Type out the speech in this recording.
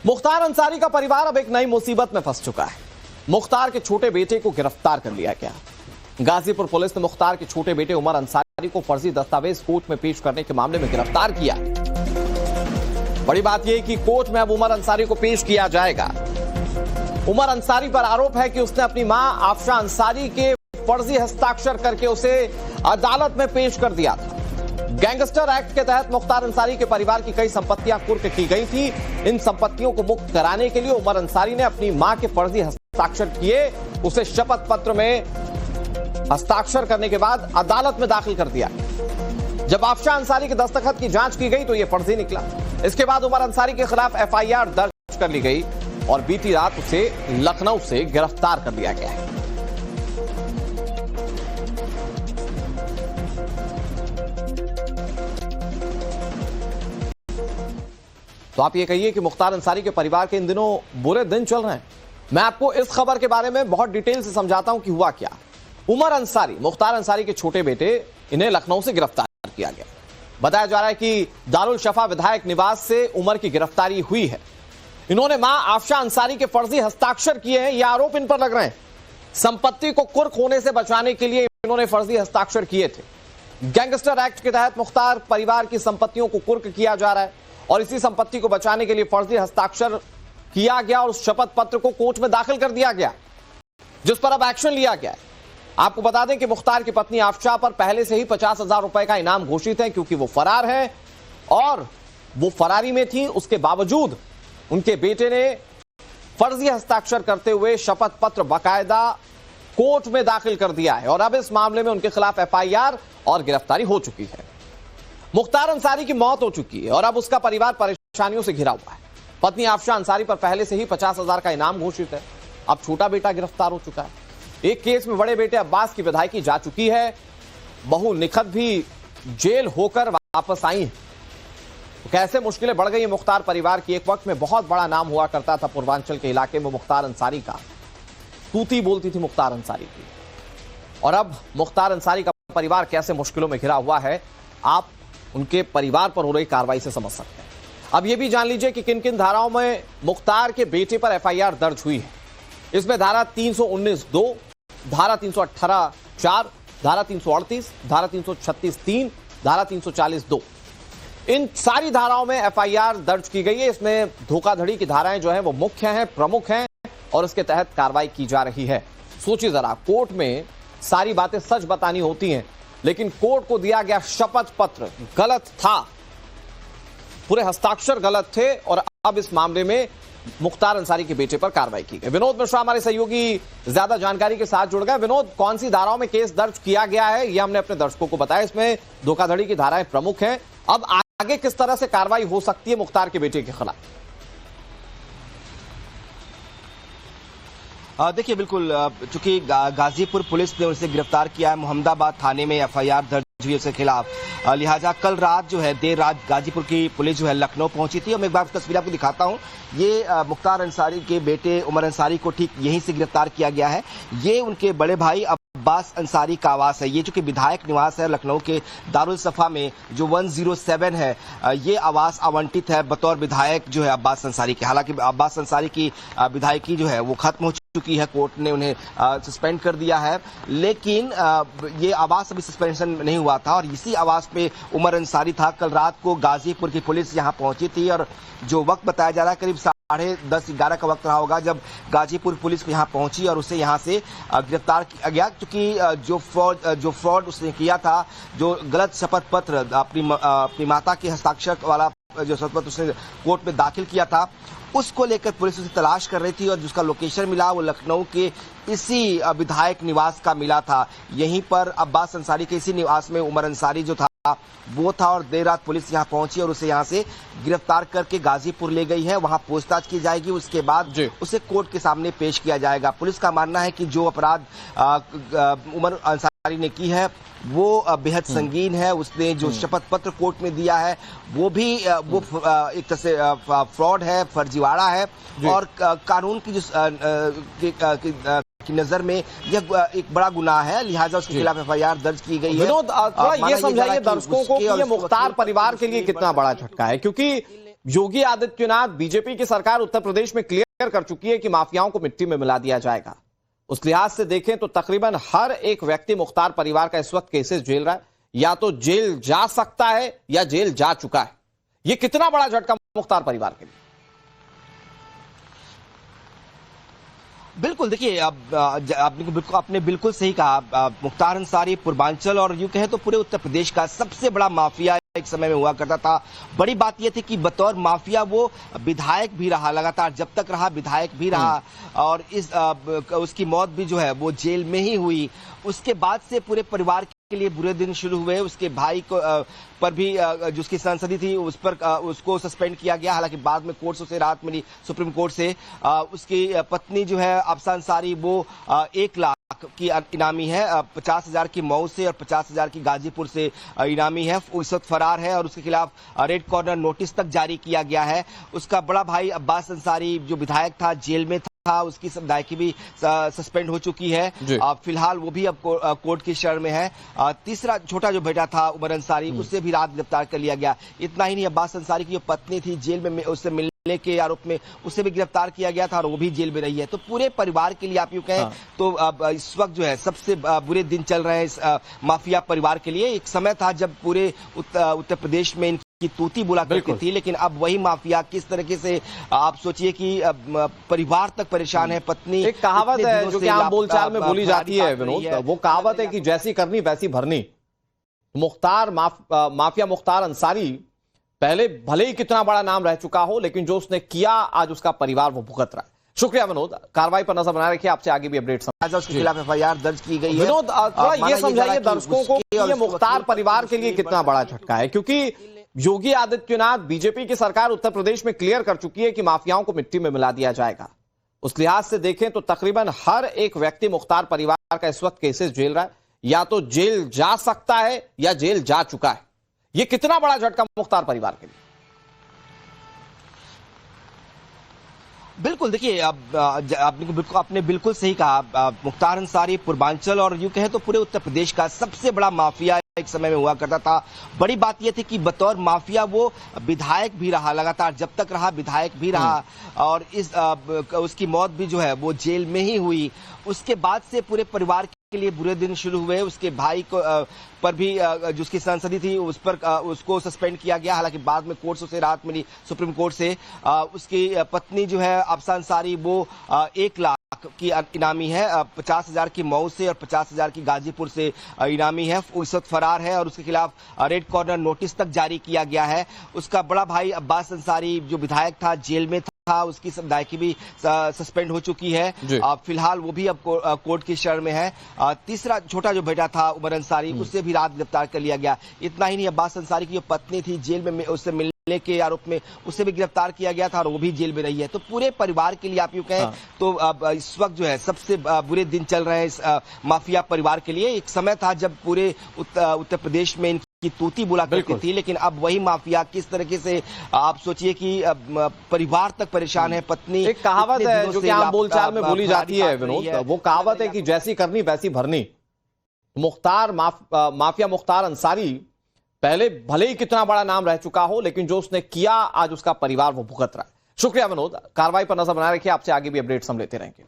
मुख्तार अंसारी का परिवार अब एक नई मुसीबत में फंस चुका है। मुख्तार के छोटे बेटे को गिरफ्तार कर लिया गया। गाजीपुर पुलिस ने मुख्तार के छोटे बेटे उमर अंसारी को फर्जी दस्तावेज कोर्ट में पेश करने के मामले में गिरफ्तार किया। बड़ी बात यह कि कोर्ट में अब उमर अंसारी को पेश किया जाएगा। उमर अंसारी पर आरोप है कि उसने अपनी मां आफशा अंसारी के फर्जी हस्ताक्षर करके उसे अदालत में पेश कर दिया था। गैंगस्टर एक्ट के तहत मुख्तार अंसारी के परिवार की कई संपत्तियां कुर्क की गई थी। इन संपत्तियों को मुक्त कराने के लिए उमर अंसारी ने अपनी मां के फर्जी हस्ताक्षर किए, उसे शपथ पत्र में हस्ताक्षर करने के बाद अदालत में दाखिल कर दिया। जब आफशा अंसारी के दस्तखत की जांच की गई तो यह फर्जी निकला। इसके बाद उमर अंसारी के खिलाफ एफआईआर दर्ज कर ली गई और बीती रात उसे लखनऊ से गिरफ्तार कर लिया गया है। तो आप ये कहिए कि मुख्तार अंसारी के परिवार के इन दिनों बुरे दिन चल रहे हैं। मैं आपको इस खबर के बारे में बहुत डिटेल से समझाता हूं कि हुआ क्या। उमर अंसारी, मुख्तार अंसारी के छोटे बेटे, इन्हें लखनऊ से गिरफ्तार किया गया। बताया जा रहा है कि दारुल शफा विधायक निवास से उमर की गिरफ्तारी हुई है। इन्होंने मां आफशा अंसारी के फर्जी हस्ताक्षर किए हैं, यह आरोप इन पर लग रहे हैं। संपत्ति को कुर्क होने से बचाने के लिए इन्होंने फर्जी हस्ताक्षर किए थे। गैंगस्टर एक्ट के तहत मुख्तार परिवार की संपत्तियों को कुर्क किया जा रहा है और इसी संपत्ति को बचाने के लिए फर्जी हस्ताक्षर किया गया और उस शपथ पत्र को कोर्ट में दाखिल कर दिया गया, जिस पर अब एक्शन लिया गया है। आपको बता दें कि मुख्तार की पत्नी आफशा पर पहले से ही 50,000 रुपए का इनाम घोषित है, क्योंकि वो फरार है और वो फरारी में थी। उसके बावजूद उनके बेटे ने फर्जी हस्ताक्षर करते हुए शपथ पत्र बाकायदा कोर्ट में दाखिल कर दिया है और अब इस मामले में उनके खिलाफ एफआईआर और गिरफ्तारी हो चुकी है। मुख्तार अंसारी की मौत हो चुकी है और अब उसका परिवार परेशानियों से घिरा हुआ है। पत्नी आफशा अंसारी पर पहले से ही 50,000 का इनाम घोषित है। अब छोटा बेटा गिरफ्तार हो चुका है। एक केस में बड़े बेटे अब्बास की विधायकी जा चुकी है। बहू निखत भी जेल होकर वापस आई है। तो कैसे मुश्किलें बढ़ गई है मुख्तार परिवार की। एक वक्त में बहुत बड़ा नाम हुआ करता था पूर्वांचल के इलाके में मुख्तार अंसारी का। तूती बोलती थी मुख्तार अंसारी की। और अब मुख्तार अंसारी का परिवार कैसे मुश्किलों में घिरा हुआ है, आप उनके परिवार पर हो रही कार्रवाई से समझ सकते हैं। अब यह भी जान लीजिए कि किन किन धाराओं में मुख्तार के बेटे पर एफआईआर दर्ज हुई है। इसमें धारा 319(2), धारा 318(4), धारा 338, धारा 336(3), धारा 340(2), इन सारी धाराओं में एफआईआर दर्ज की गई है। इसमें धोखाधड़ी की धाराएं जो है वो मुख्य हैं, प्रमुख हैं और इसके तहत कार्रवाई की जा रही है। सोचिए जरा, कोर्ट में सारी बातें सच बतानी होती हैं, लेकिन कोर्ट को दिया गया शपथ पत्र गलत था, पूरे हस्ताक्षर गलत थे और अब इस मामले में मुख्तार अंसारी के बेटे पर कार्रवाई की गई। विनोद मिश्रा हमारे सहयोगी ज्यादा जानकारी के साथ जुड़ गए। विनोद, कौन सी धाराओं में केस दर्ज किया गया है, यह हमने अपने दर्शकों को बताया। इसमें धोखाधड़ी की धाराएं प्रमुख हैं। अब आगे किस तरह से कार्रवाई हो सकती है मुख्तार के बेटे के खिलाफ? देखिए, बिल्कुल, चूंकि गाजीपुर पुलिस ने उसे गिरफ्तार किया है, मोहम्मदाबाद थाने में एफआईआर दर्ज हुई उसके खिलाफ, लिहाजा कल रात जो है, देर रात गाजीपुर की पुलिस जो है लखनऊ पहुंची थी। और मैं एक बार तस्वीर आपको दिखाता हूं। ये मुख्तार अंसारी के बेटे उमर अंसारी को ठीक यहीं से गिरफ्तार किया गया है। ये उनके बड़े भाई अब्बास अंसारी का आवास है। ये चूंकि विधायक निवास है लखनऊ के दारुल सफा में, जो 107 है, ये आवास आवंटित है बतौर विधायक जो है अब्बास अंसारी के। हालांकि अब्बास अंसारी की विधायकी जो है वो खत्म हो चुकी है, कोर्ट ने उन्हें सस्पेंड कर दिया है, लेकिन ये आवास अभी सस्पेंशन नहीं हुआ था और इसी आवास पे उमर अंसारी था। कल रात को गाजीपुर की पुलिस यहां पहुंची थी और जो वक्त बताया जा रहा है करीब 10:30-11 का वक्त रहा होगा जब गाजीपुर पुलिस यहां पहुंची और उसे यहां से गिरफ्तार किया गया, क्योंकि जो फ्रॉड उसने किया था, जो गलत शपथ पत्र अपनी माता के हस्ताक्षर वाला जो शपथ पत्र उसने कोर्ट में दाखिल किया था, उसको लेकर पुलिस उसे तलाश कर रही थी और जिसका लोकेशन मिला वो लखनऊ के इसी विधायक निवास का मिला था। यहीं पर अब्बास अंसारी के इसी निवास में उमर अंसारी जो था वो था और देर रात पुलिस यहां पहुंची और उसे यहां से गिरफ्तार करके गाजीपुर ले गई है। वहां पूछताछ की जाएगी, उसके बाद उसे कोर्ट के सामने पेश किया जाएगा। पुलिस का मानना है कि जो अपराध उमर अंसारी ने की है वो बेहद संगीन है। उसने जो शपथ पत्र कोर्ट में दिया है वो भी एक तरह से फ्रॉड है, फर्जीवाड़ा है और कानून की की नजर में यह एक बड़ा गुनाह है, लिहाजा उसके खिलाफ एफआईआर दर्ज की गई है। विनोद, थोड़ा ये समझाइए दर्शकों को कि ये मुख्तार परिवार के लिए कितना बड़ा झटका है, क्योंकि योगी आदित्यनाथ बीजेपी की सरकार उत्तर प्रदेश में क्लियर कर चुकी है कि माफियाओं को मिट्टी में मिला दिया जाएगा। उस लिहाज से देखें तो तकरीबन हर एक व्यक्ति मुख्तार परिवार का इस वक्त केसेस झेल रहा है, या तो जेल जा सकता है या जेल जा चुका है। यह कितना बड़ा झटका मुख्तार परिवार के लिए। बिल्कुल, देखिए अब आपने बिल्कुल सही कहा। मुख्तार अंसारी पूर्वांचल और यूं कहें तो पूरे उत्तर प्रदेश का सबसे बड़ा माफिया एक समय में हुआ करता था। बड़ी बात यह थी कि बतौर माफिया वो विधायक भी रहा, लगातार जब तक रहा विधायक भी रहा, और उसकी मौत भी जो है वो जेल में ही हुई। उसके बाद से पूरे परिवार के लिए बुरे दिन शुरू हुए। उसके भाई को पर भी जो उसकी सांसदी थी उस पर उसको सस्पेंड किया गया, हालांकि बाद में कोर्ट से उसे राहत मिली सुप्रीम कोर्ट से। उसकी पत्नी जो है अफसा अंसारी वो 1 लाख की इनामी है, 50,000 की मऊ से और 50,000 की गाजीपुर से इनामी है। इस वक्त फरार है और उसके खिलाफ रेड कॉर्नर नोटिस तक जारी किया गया है। उसका बड़ा भाई अब्बास अंसारी जो विधायक था जेल में था, उसकी विधायकी भी सस्पेंड हो चुकी है। फिलहाल वो भी अब कोर्ट की शरण में है। तीसरा छोटा जो बेटा था उमर अंसारी, उससे भी रात गिरफ्तार कर लिया गया। इतना ही नहीं, अब्बास अंसारी की जो पत्नी थी जेल में उससे मिलने के आरोप में उसे भी गिरफ्तार किया गया था और वो भी जेल में रही है। तो पूरे परिवार के लिए आप यूं कहें तो अब इस वक्त जो है सबसे बुरे दिन चल रहे हैं इस माफिया परिवार के लिए। एक समय था जब पूरे उत्तर प्रदेश में की तूती बुला करती थी, लेकिन अब वही माफिया किस तरीके से आप सोचिए कि परिवार तक परेशान है। पत्नी, एक कहावत है जो कि आम बोलचाल में बोली जाती है विनोद, वो कहावत है कि जैसी करनी वैसी भरनी। माफिया मुख्तार अंसारी पहले भले ही कितना बड़ा नाम रह चुका हो, लेकिन जो उसने किया आज उसका परिवार वो भुगत रहा है। शुक्रिया विनोद, कार्रवाई पर नजर बनाए रखिए, आपसे आगे भी अपडेट। उसके खिलाफ FIR दर्ज की गई है। विनोद थोड़ा ये समझाइए दर्शकों को कि ये मुख्तार परिवार के लिए कितना बड़ा झटका है, क्योंकि योगी आदित्यनाथ बीजेपी की सरकार उत्तर प्रदेश में क्लियर कर चुकी है कि माफियाओं को मिट्टी में मिला दिया जाएगा। उस लिहाज से देखें तो तकरीबन हर एक व्यक्ति मुख्तार परिवार का इस वक्त केसेस झेल रहा है, या तो जेल जा सकता है या जेल जा चुका है। यह कितना बड़ा झटका मुख्तार परिवार के लिए। बिल्कुल, देखिए अब आपने बिल्कुल सही कहा। मुख्तार अंसारी पूर्वांचल और यूं कहें तो पूरे उत्तर प्रदेश का सबसे बड़ा माफिया एक समय में हुआ करता था। बड़ी बात यह थी कि बतौर माफिया वो विधायक भी रहा, लगातार जब तक रहा विधायक भी रहा, और उसकी मौत भी जो है वो जेल में ही हुई। उसके बाद से पूरे परिवार के लिए बुरे दिन शुरू हुए। उसके भाई को पर भी जो उसकी सांसदी थी उस पर उसको सस्पेंड किया गया, हालांकि बाद में कोर्ट से उसे राहत मिली सुप्रीम कोर्ट से। उसकी पत्नी जो है अफसा अंसारी वो 1 लाख की इनामी है, 50,000 की मऊ से और 50,000 की गाजीपुर से इनामी है। इस वक्त फरार है और उसके खिलाफ रेड कॉर्नर नोटिस तक जारी किया गया है। उसका बड़ा भाई अब्बास अंसारी जो विधायक था जेल में था, उसकी विधायकी भी सस्पेंड हो चुकी है। फिलहाल वो भी अब कोर्ट की शरण में है। तीसरा छोटा जो बेटा था उमर अंसारी, उससे भी रात गिरफ्तार कर लिया गया। इतना ही नहीं, अब्बास अंसारी की जो पत्नी थी जेल में उससे मिलने के आरोप में उसे भी गिरफ्तार किया गया था और वो भी जेल में रही है। तो पूरे परिवार के लिए आप यूं कहें तो अब इस वक्त जो है सबसे बुरे दिन चल रहे हैं इस माफिया परिवार के लिए। एक समय था जब पूरे उत्तर प्रदेश में की तूती बुला करती थी, लेकिन अब वही माफिया किस तरीके से आप सोचिए कि परिवार तक परेशान है। पत्नी, एक कहावत है जो कि आम बोलचाल में बोली जाती है विनोद, वो कहावत है कि जैसी करनी वैसी भरनी। माफिया मुख्तार अंसारी पहले भले ही कितना बड़ा नाम रह चुका हो, लेकिन जो उसने किया आज उसका परिवार वो भुगत रहा है। शुक्रिया विनोद, कार्रवाई पर नजर बनाए रखिए, आपसे आगे भी अपडेट्स हम लेते रहेंगे।